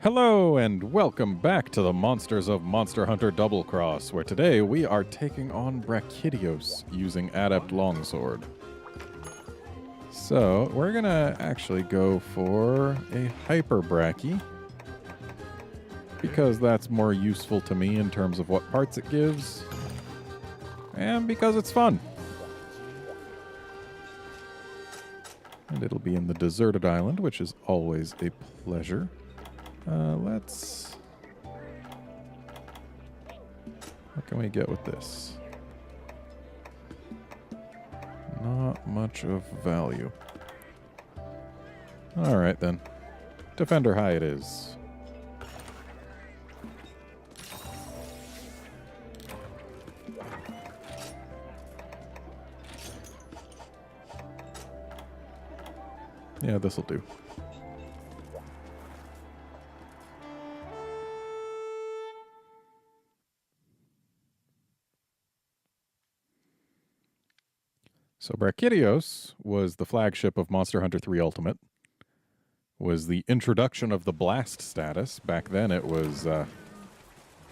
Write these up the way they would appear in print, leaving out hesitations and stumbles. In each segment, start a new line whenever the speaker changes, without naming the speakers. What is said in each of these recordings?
Hello and welcome back to the Monsters of Monster Hunter Double Cross, where today we are taking on Brachydios using Adept Longsword. So, we're gonna actually go for a Hyper Brachy, because that's more useful to me in terms of what parts it gives, and because it's fun. And it'll be in the deserted island, which is always a pleasure. What can we get with this? Not much of value. Alright then. Defender High it is. Yeah, this'll do. So Brachydios was the flagship of Monster Hunter 3 Ultimate. Was the introduction of the Blast status. Back then it was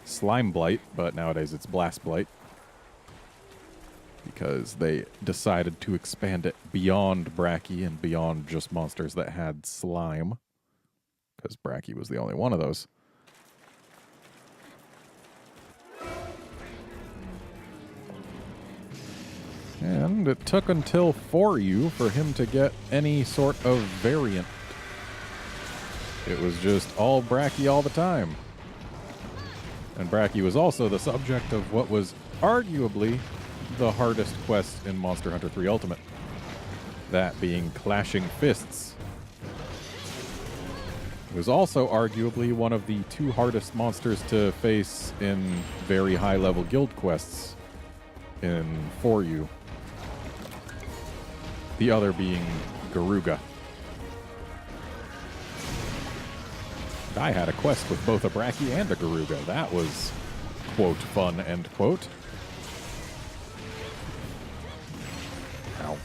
Slime Blight, but nowadays it's Blast Blight. Because they decided to expand it beyond Brachy and beyond just monsters that had slime. Because Brachy was the only one of those. And it took until for him to get any sort of variant. It was just all Brachy all the time. And Brachy was also the subject of what was arguably the hardest quest in Monster Hunter 3 Ultimate. That being Clashing Fists. It was also arguably one of the two hardest monsters to face in very high-level guild quests in For You. The other being Garuga. I had a quest with both a Brachy and a Garuga. That was, quote, fun, end quote. Ow.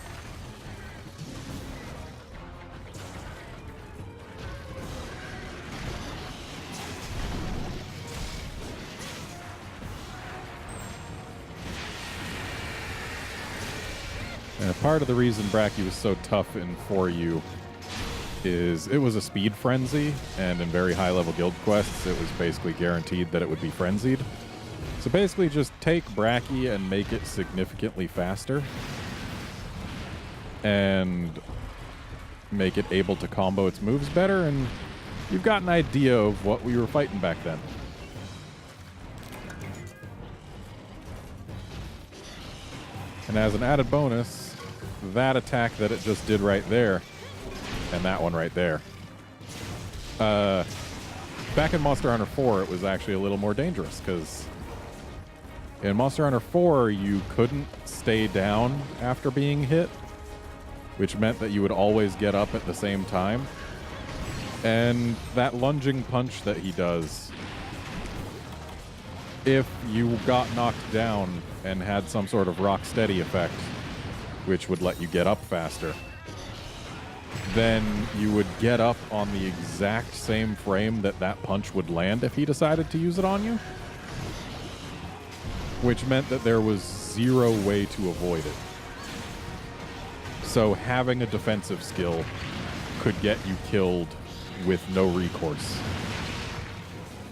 And part of the reason Brachy was so tough in For You is it was a speed frenzy, and in very high-level guild quests, it was basically guaranteed that it would be frenzied. So basically just take Brachy and make it significantly faster, and make it able to combo its moves better, and you've got an idea of what we were fighting back then. And as an added bonus, that attack that it just did right there, and that one right there. Back in Monster Hunter 4, it was actually a little more dangerous, because in Monster Hunter 4, you couldn't stay down after being hit, which meant that you would always get up at the same time. And that lunging punch that he does, if you got knocked down and had some sort of rock steady effect, which would let you get up faster, then you would get up on the exact same frame that that punch would land if he decided to use it on you. Which meant that there was zero way to avoid it. So having a defensive skill could get you killed with no recourse.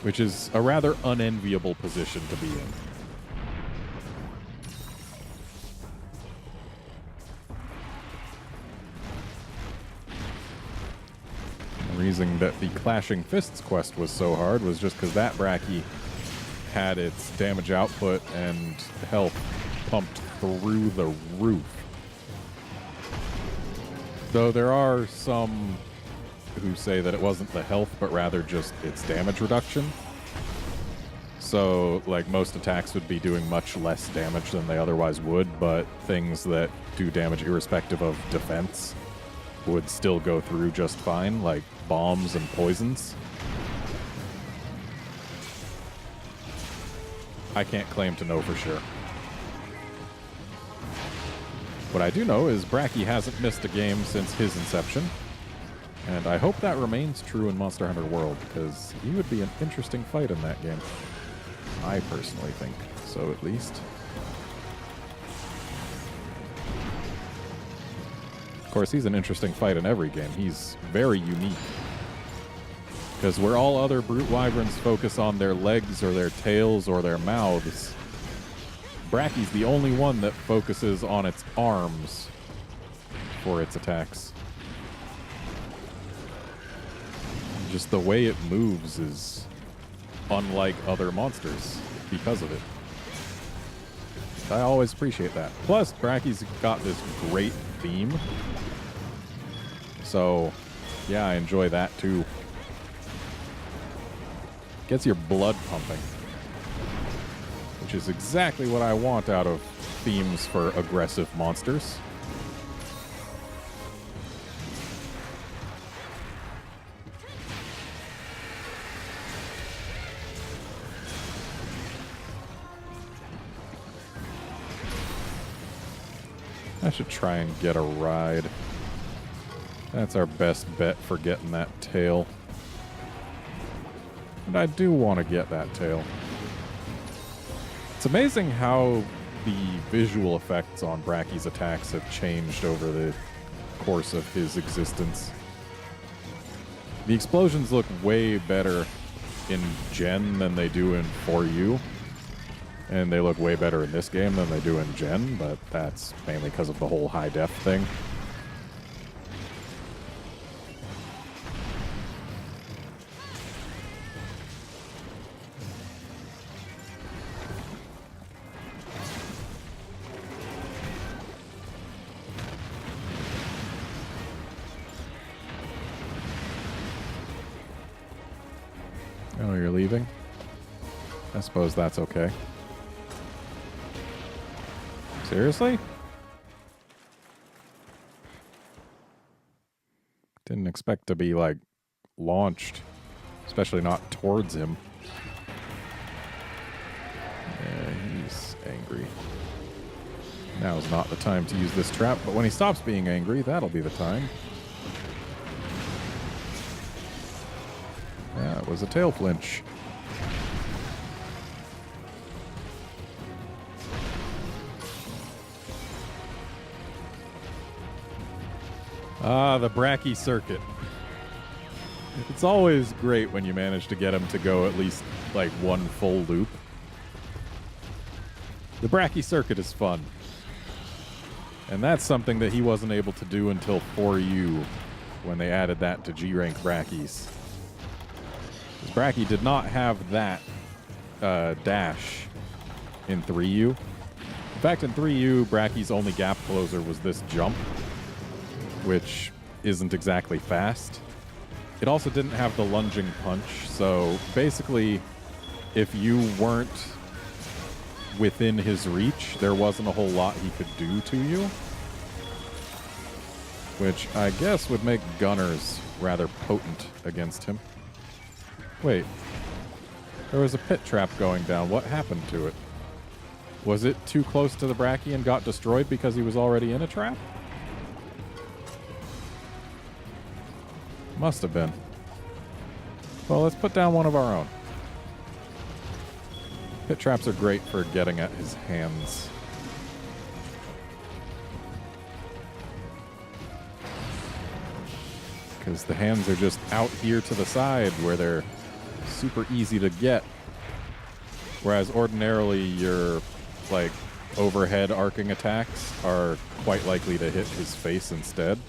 Which is a rather unenviable position to be in. The reason that the Clashing Fists quest was so hard was just because that Brachy had its damage output and health pumped through the roof. Though there are some who say that it wasn't the health, but rather just its damage reduction. So, like, most attacks would be doing much less damage than they otherwise would, but things that do damage irrespective of defense would still go through just fine, like bombs and poisons. I can't claim to know for sure. What I do know is Brachy hasn't missed a game since his inception. And I hope that remains true in Monster Hunter World, because he would be an interesting fight in that game. I personally think so, at least. Of course, he's an interesting fight in every game. He's very unique. Because where all other brute wyverns focus on their legs or their tails or their mouths, Brachy's the only one that focuses on its arms for its attacks. Just the way it moves is unlike other monsters because of it. I always appreciate that. Plus, Brachy's got this great theme. So, yeah, I enjoy that too. Gets your blood pumping, which is exactly what I want out of themes for aggressive monsters. I should try and get a ride. That's our best bet for getting that tail. And I do want to get that tail. It's amazing how the visual effects on Brachy's attacks have changed over the course of his existence. The explosions look way better in Gen than they do in 4U. And they look way better in this game than they do in Gen, but that's mainly because of the whole high-def thing. Oh, you're leaving? I suppose that's okay. Seriously? Didn't expect to be, like, launched. Especially not towards him. Yeah, he's angry. Now's not the time to use this trap, but when he stops being angry, that'll be the time. That was a tail flinch. Ah, the Brachy circuit. It's always great when you manage to get him to go at least, like, one full loop. The Brachy circuit is fun. And that's something that he wasn't able to do until 4U, when they added that to G-Rank Brachys. Brachy did not have that dash in 3U. In fact, in 3U, Brachy's only gap closer was this jump, which isn't exactly fast. It also didn't have the lunging punch, so basically, if you weren't within his reach, there wasn't a whole lot he could do to you. Which I guess would make gunners rather potent against him. Wait. There was a pit trap going down. What happened to it? Was it too close to the Brachy and got destroyed because he was already in a trap? Must have been. Well, let's put down one of our own. Pit traps are great for getting at his hands. Because the hands are just out here to the side where they're super easy to get. Whereas ordinarily your, like, overhead arcing attacks are quite likely to hit his face instead.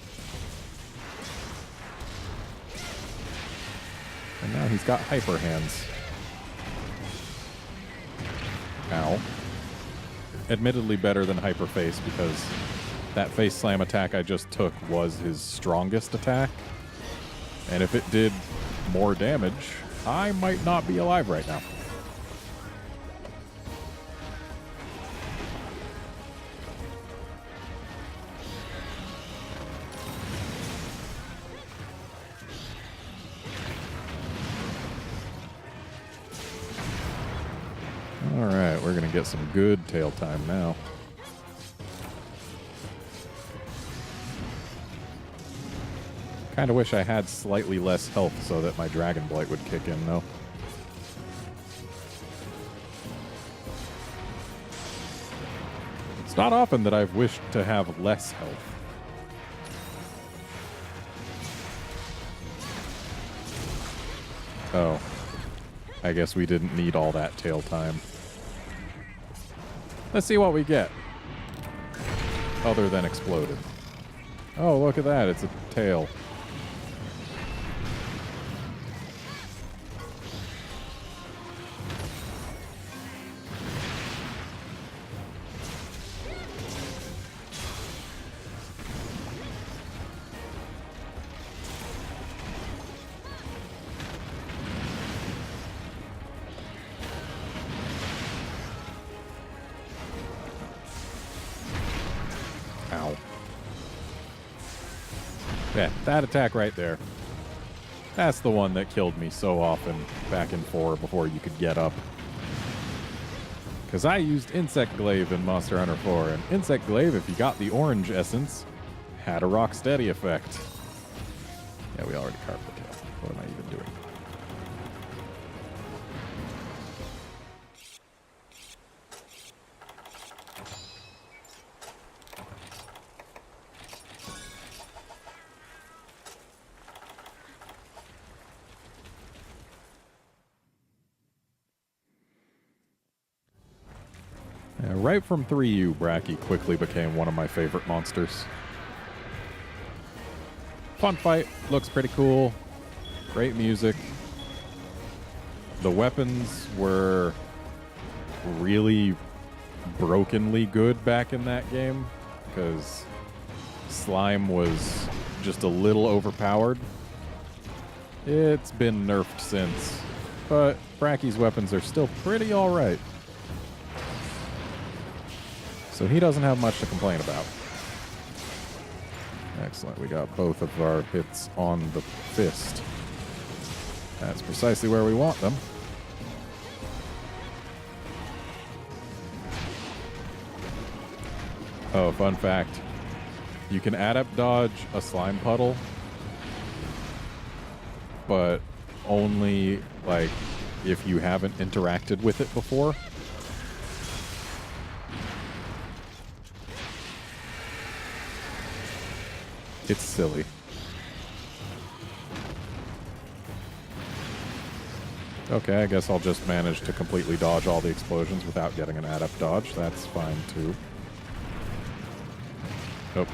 And now he's got hyper hands. Ow. Admittedly better than hyper face because that face slam attack I just took was his strongest attack. And if it did more damage, I might not be alive right now. Alright, we're going to get some good tail time now. Kind of wish I had slightly less health so that my Dragon Blight would kick in, though. It's not often that I've wished to have less health. Oh. I guess we didn't need all that tail time. Let's see what we get. Other than exploded. Oh, look at that. It's a tail. Ow. Yeah, that attack right there. That's the one that killed me so often back in 4 before you could get up. Because I used Insect Glaive in Monster Hunter 4, and Insect Glaive, if you got the orange essence, had a rock steady effect. Yeah, we already carved the tail. What am I even doing? Right from 3U, Brachy quickly became one of my favorite monsters. Fun fight, looks pretty cool, great music. The weapons were really brokenly good back in that game, because Slime was just a little overpowered. It's been nerfed since, but Brachy's weapons are still pretty alright. So he doesn't have much to complain about. Excellent. We got both of our hits on the fist. That's precisely where we want them. Oh, fun fact. You can adept dodge a slime puddle, but only, like, if you haven't interacted with it before. It's silly. Okay, I guess I'll just manage to completely dodge all the explosions without getting an adept dodge. That's fine, too. Nope.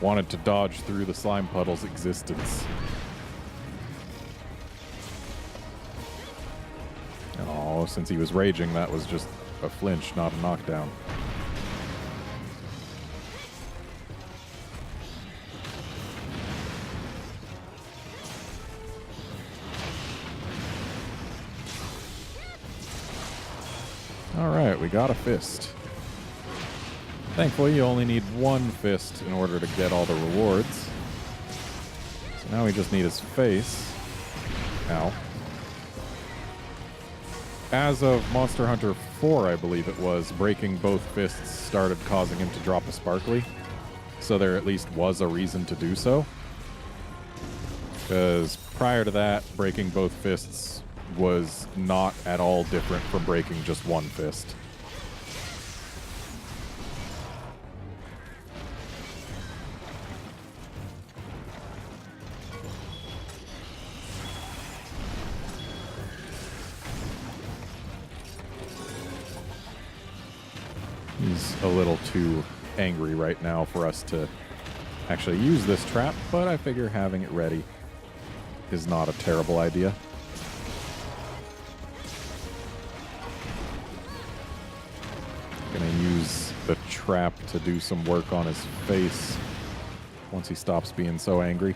Wanted to dodge through the slime puddle's existence. Oh, since he was raging, that was just a flinch, not a knockdown. Alright, we got a fist. Thankfully, you only need one fist in order to get all the rewards. So now we just need his face. Ow. As of Monster Hunter 4, I believe it was, breaking both fists started causing him to drop a sparkly. So there at least was a reason to do so. Because prior to that, breaking both fists was not at all different from breaking just one fist. He's a little too angry right now for us to actually use this trap, but I figure having it ready is not a terrible idea. Gonna use the trap to do some work on his face once he stops being so angry.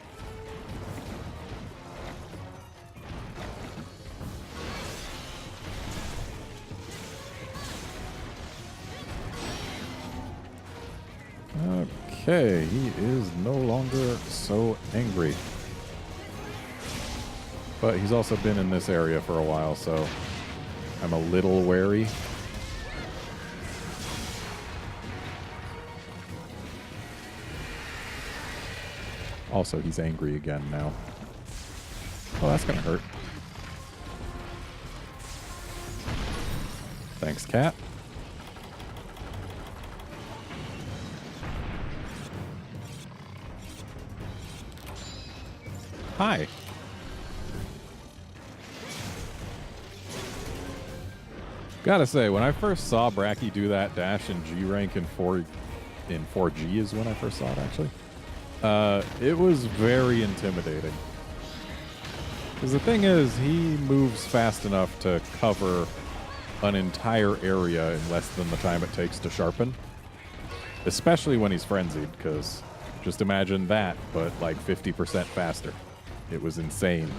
Okay, he is no longer so angry. But he's also been in this area for a while, so I'm a little wary. Also, he's angry again now. Oh, that's gonna hurt. Thanks, cat. Hi. Gotta say, when I first saw Brachy do that dash in G rank in 4G is when I first saw it, actually. It was very intimidating. Because the thing is, he moves fast enough to cover an entire area in less than the time it takes to sharpen. Especially when he's frenzied, because just imagine that, but like 50% faster. It was insane.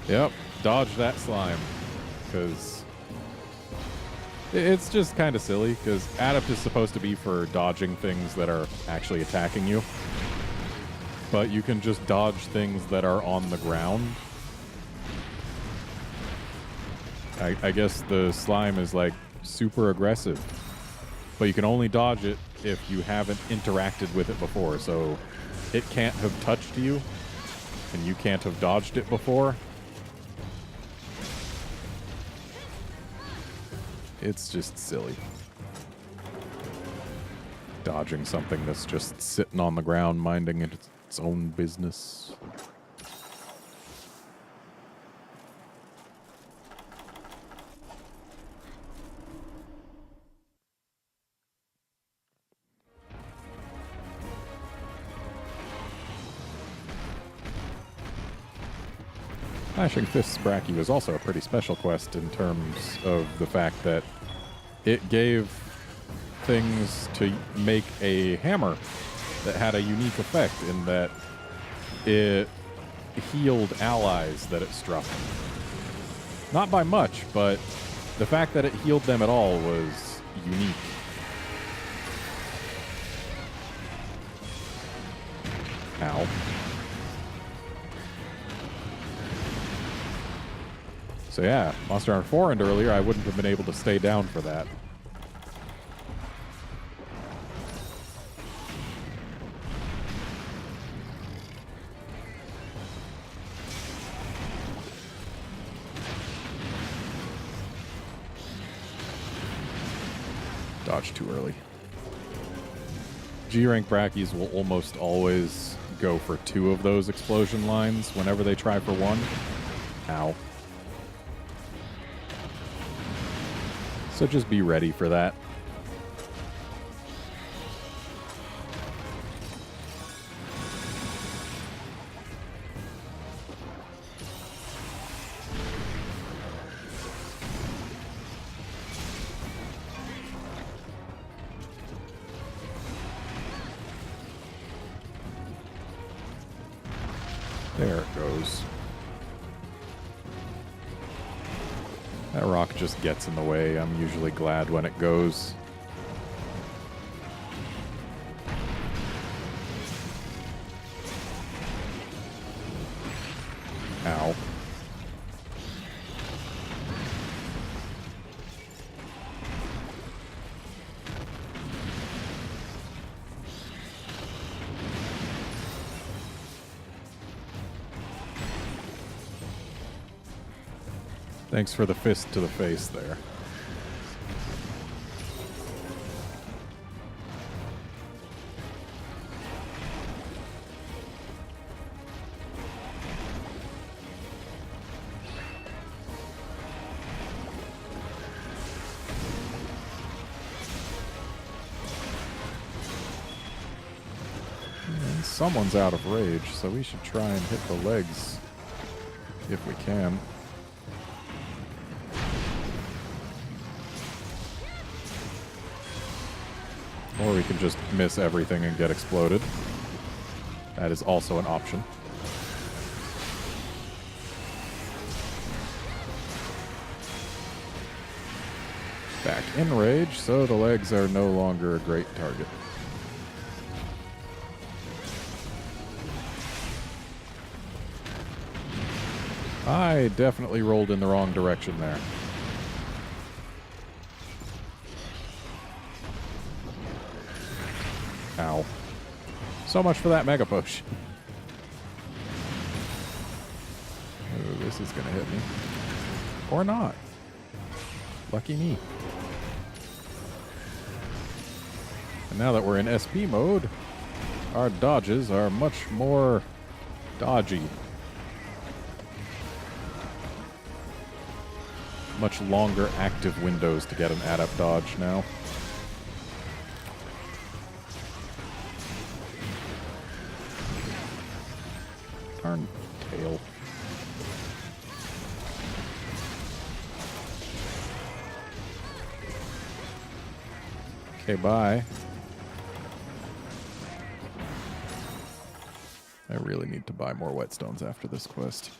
Yep, dodge that slime, because it's just kind of silly, because Adept is supposed to be for dodging things that are actually attacking you, but you can just dodge things that are on the ground. I guess the slime is like super aggressive, but you can only dodge it if you haven't interacted with it before, so it can't have touched you, and you can't have dodged it before. It's just silly. Dodging something that's just sitting on the ground, minding its own business. Flashing Fists Brachy was also a pretty special quest in terms of the fact that it gave things to make a hammer that had a unique effect in that it healed allies that it struck. Not by much, but the fact that it healed them at all was unique. Ow. So yeah, Monster Hunter 4 and earlier, I wouldn't have been able to stay down for that. Dodge too early. G-rank Brachy's will almost always go for 2 of those explosion lines whenever they try for 1. Ow. So just be ready for that. There it goes. That rock just gets in the way. I'm usually glad when it goes. Ow. Thanks for the fist to the face there. And someone's out of rage, so we should try and hit the legs if we can. Or we can just miss everything and get exploded. That is also an option. Back in rage, so the legs are no longer a great target. I definitely rolled in the wrong direction there. Ow. So much for that Mega Potion. Oh, this is going to hit me. Or not. Lucky me. And now that we're in SP mode, our dodges are much more dodgy. Much longer active windows to get an adept dodge now. Darn tail. Okay, bye. I really need to buy more whetstones after this quest.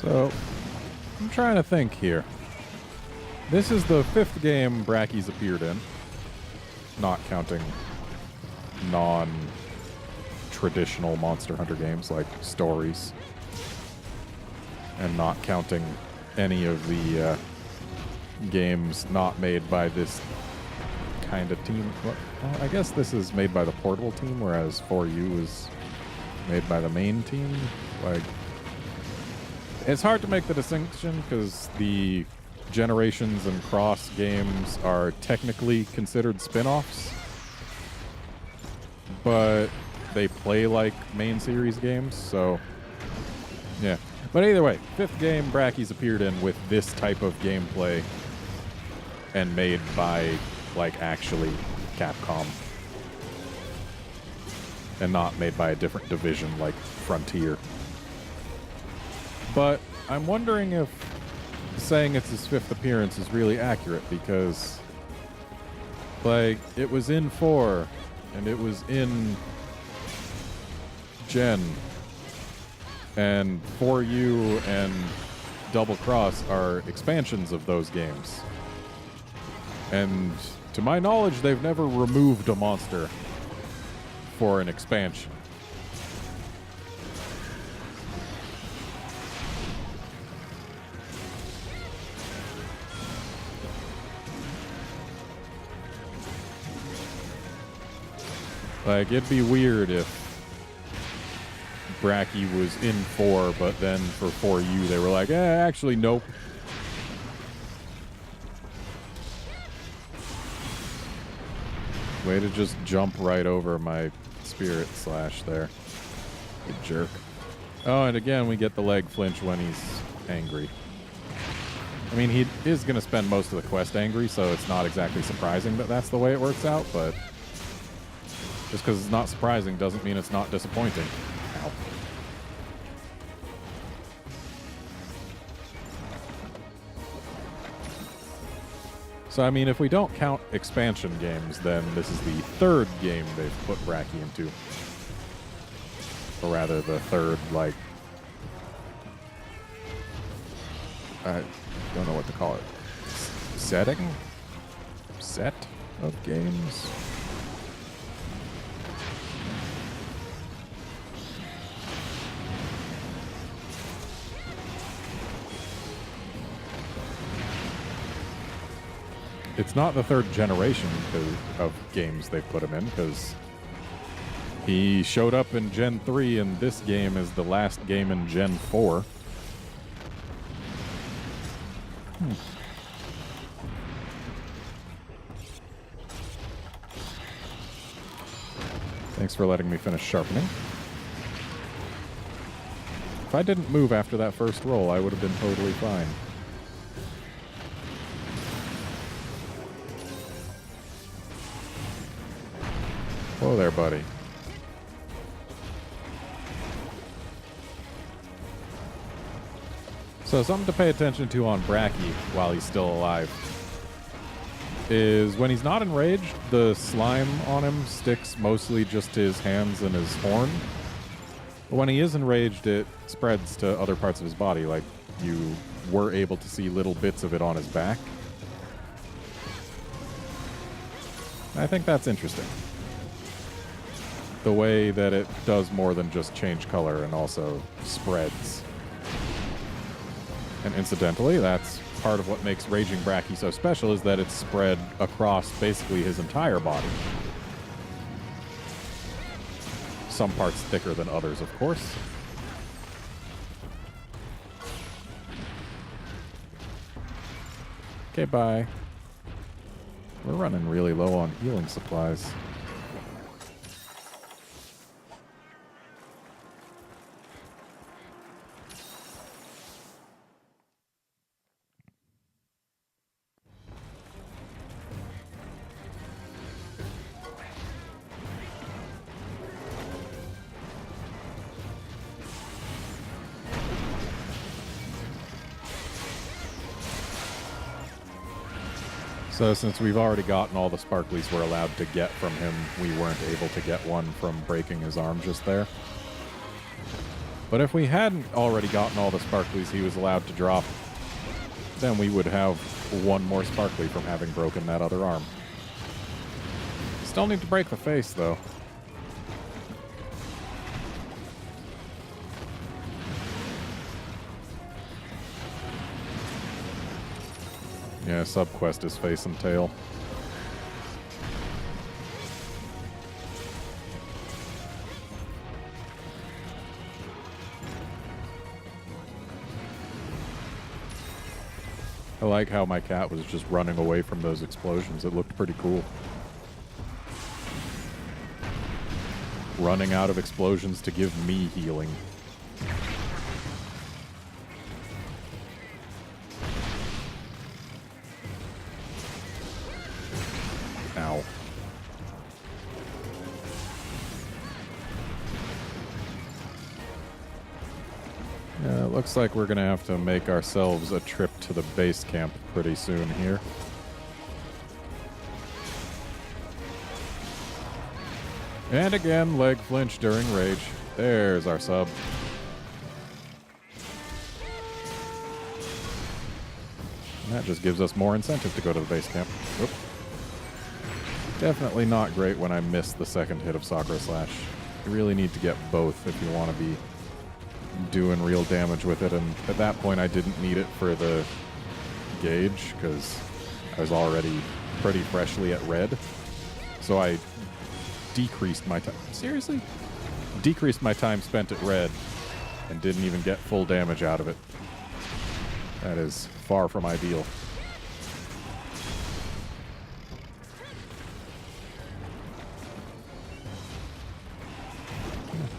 So, I'm trying to think here. This is the 5th game Brachy's appeared in. Not counting non-traditional Monster Hunter games like Stories. And not counting any of the games not made by this kind of team. Well, I guess this is made by the Portable team, whereas 4U is made by the main team. Like, it's hard to make the distinction because the Generations and Cross games are technically considered spin-offs, but they play like main series games, so yeah. But either way, 5th game Brachy's appeared in with this type of gameplay and made by, like, actually Capcom. And not made by a different division like Frontier. But I'm wondering if saying it's his 5th appearance is really accurate, because, like, it was in 4, and it was in Gen, and 4U and Double Cross are expansions of those games. And to my knowledge, they've never removed a monster for an expansion. Like, it'd be weird if Brachy was in 4, but then for 4U they were like, actually, nope. Way to just jump right over my spirit slash there. You jerk. Oh, and again, we get the leg flinch when he's angry. I mean, he is going to spend most of the quest angry, so it's not exactly surprising that that's the way it works out, but just because it's not surprising doesn't mean it's not disappointing. Ow. So, I mean, if we don't count expansion games, then this is the 3rd game they've put Brachy into. Or rather, the 3rd, like, I don't know what to call it. Set of games? It's not the 3rd generation of games they put him in, because he showed up in Gen 3, and this game is the last game in Gen 4. Thanks for letting me finish sharpening. If I didn't move after that first roll, I would have been totally fine. Whoa there, buddy. So something to pay attention to on Brachy while he's still alive is when he's not enraged, the slime on him sticks mostly just to his hands and his horn. But when he is enraged, it spreads to other parts of his body, like you were able to see little bits of it on his back. I think that's interesting. The way that it does more than just change color and also spreads. And incidentally, that's part of what makes Raging Brachy so special, is that it's spread across basically his entire body. Some parts thicker than others, of course. Okay, bye. We're running really low on healing supplies. So since we've already gotten all the sparklies we're allowed to get from him, we weren't able to get one from breaking his arm just there. But if we hadn't already gotten all the sparklies he was allowed to drop, then we would have one more sparkly from having broken that other arm. Still need to break the face, though. Yeah, subquest is face and tail. I like how my cat was just running away from those explosions. It looked pretty cool. Running out of explosions to give me healing. Ow. Yeah, it looks like we're gonna have to make ourselves a trip to the base camp pretty soon here. And again, leg flinch during rage. There's our sub. And that just gives us more incentive to go to the base camp. Whoop. Definitely not great when I miss the second hit of Sakura Slash. You really need to get both if you want to be doing real damage with it, and at that point I didn't need it for the gauge because I was already pretty freshly at red. So I decreased my time. Seriously? Decreased my time spent at red and didn't even get full damage out of it. That is far from ideal.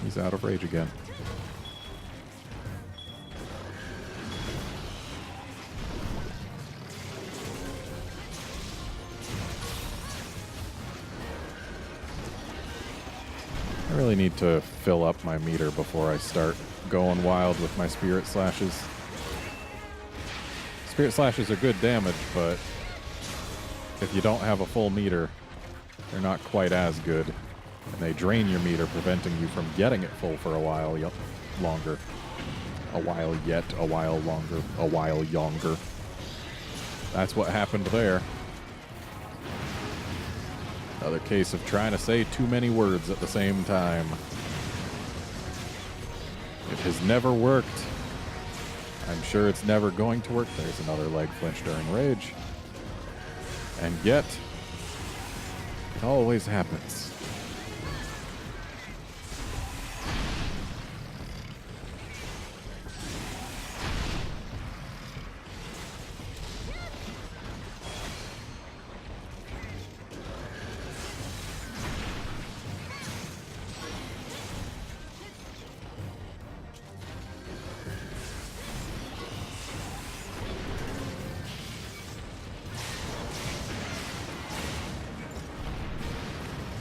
He's out of rage again. I really need to fill up my meter before I start going wild with my Spirit Slashes. Spirit Slashes are good damage, but if you don't have a full meter, they're not quite as good. And they drain your meter, preventing you from getting it full for a while longer. A while yet, a while longer, a while younger. That's what happened there. Another case of trying to say too many words at the same time. It has never worked. I'm sure it's never going to work. There's another leg flinch during rage. And yet, it always happens.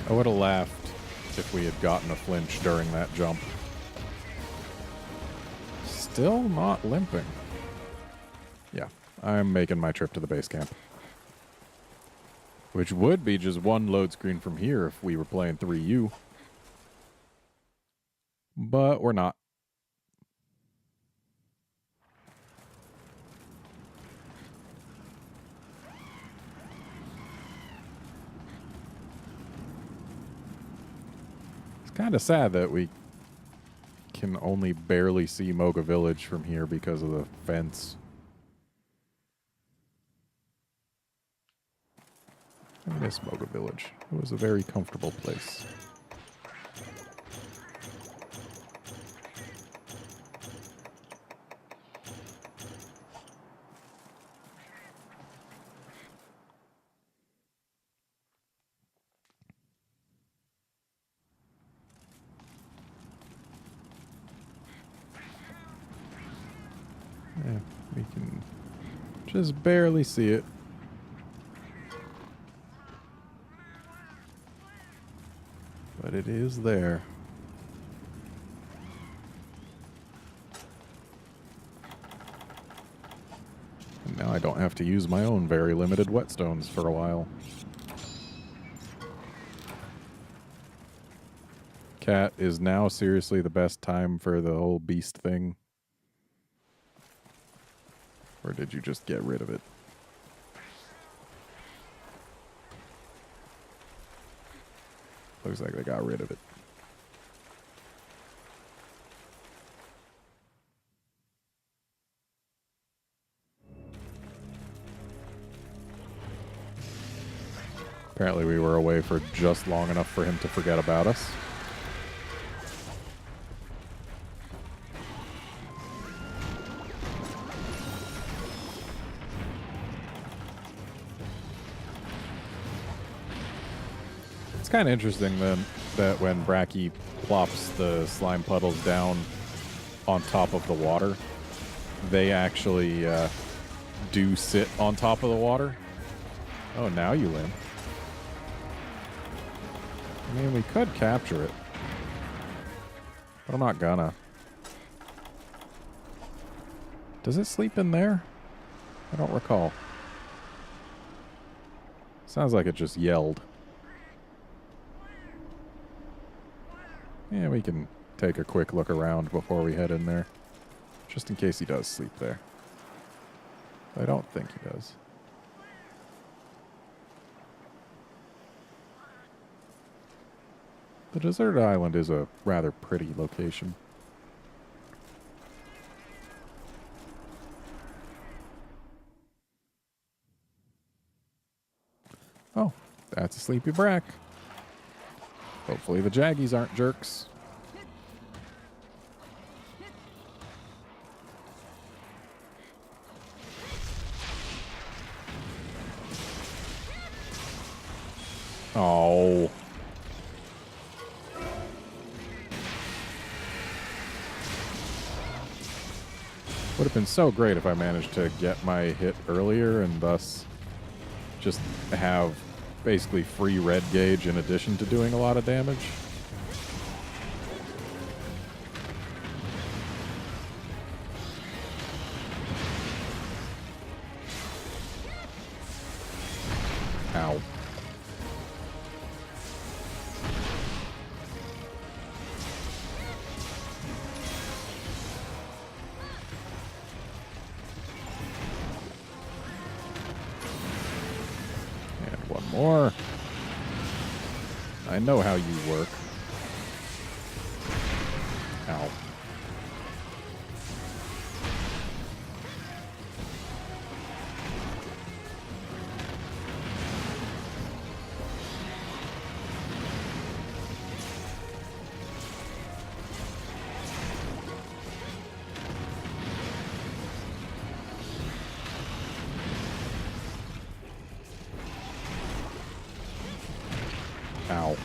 I would have laughed if we had gotten a flinch during that jump. Still not limping. Yeah, I'm making my trip to the base camp. Which would be just one load screen from here if we were playing 3U. But we're not. It's kind of sad that we can only barely see Moga Village from here because of the fence. I miss Moga Village. It was a very comfortable place. Yeah, we can just barely see it. But it is there. And now I don't have to use my own very limited whetstones for a while. Cat, is now seriously the best time for the whole beast thing? Or did you just get rid of it? Looks like they got rid of it. Apparently we were away for just long enough for him to forget about us. It's kind of interesting then that when Brachy plops the slime puddles down on top of the water, they actually do sit on top of the water. Oh, now you limp. I mean, we could capture it, but I'm not gonna. Does it sleep in there? I don't recall. Sounds like it just yelled. Yeah, we can take a quick look around before we head in there, just in case he does sleep there. I don't think he does. The deserted island is a rather pretty location. Oh, that's a sleepy Brack. Hopefully the Jaggies aren't jerks. Oh. Would have been so great if I managed to get my hit earlier and thus just have basically free red gauge in addition to doing a lot of damage. Ow. More. I know how you work. Ow. Ow.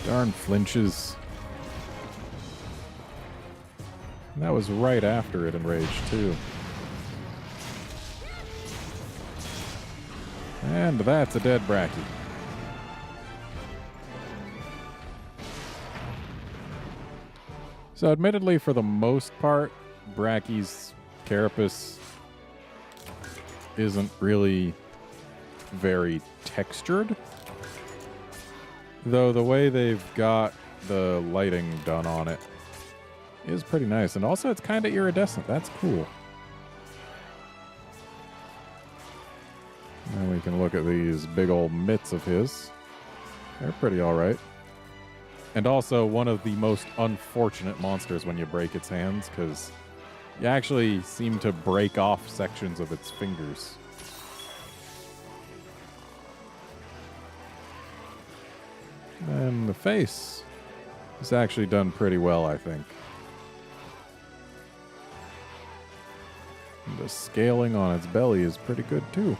Darn flinches. And that was right after it enraged, too. And that's a dead Brachy. So admittedly, for the most part, Brachy's carapace isn't really very textured. Though the way they've got the lighting done on it is pretty nice. And also it's kind of iridescent. That's cool. And we can look at these big old mitts of his. They're pretty alright. And also one of the most unfortunate monsters when you break its hands, because you actually seem to break off sections of its fingers. And the face is actually done pretty well, I think. And the scaling on its belly is pretty good, too.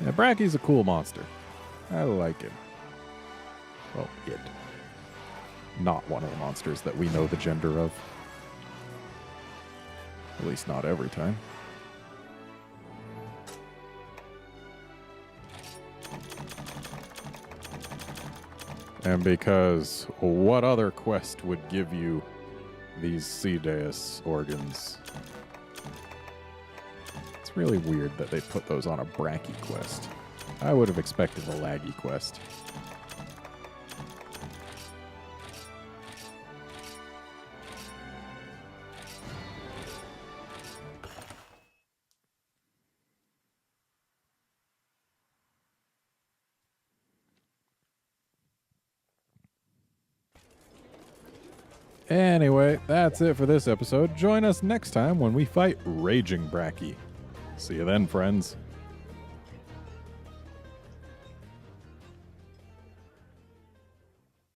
Yeah, Brachy's a cool monster. I like him. Well, it. Not one of the monsters that we know the gender of. At least not every time. And because what other quest would give you these Cedeus organs? It's really weird that they put those on a Brachy quest. I would have expected a laggy quest. Anyway, that's it for this episode. Join us next time when we fight Raging Brachy. See you then, friends.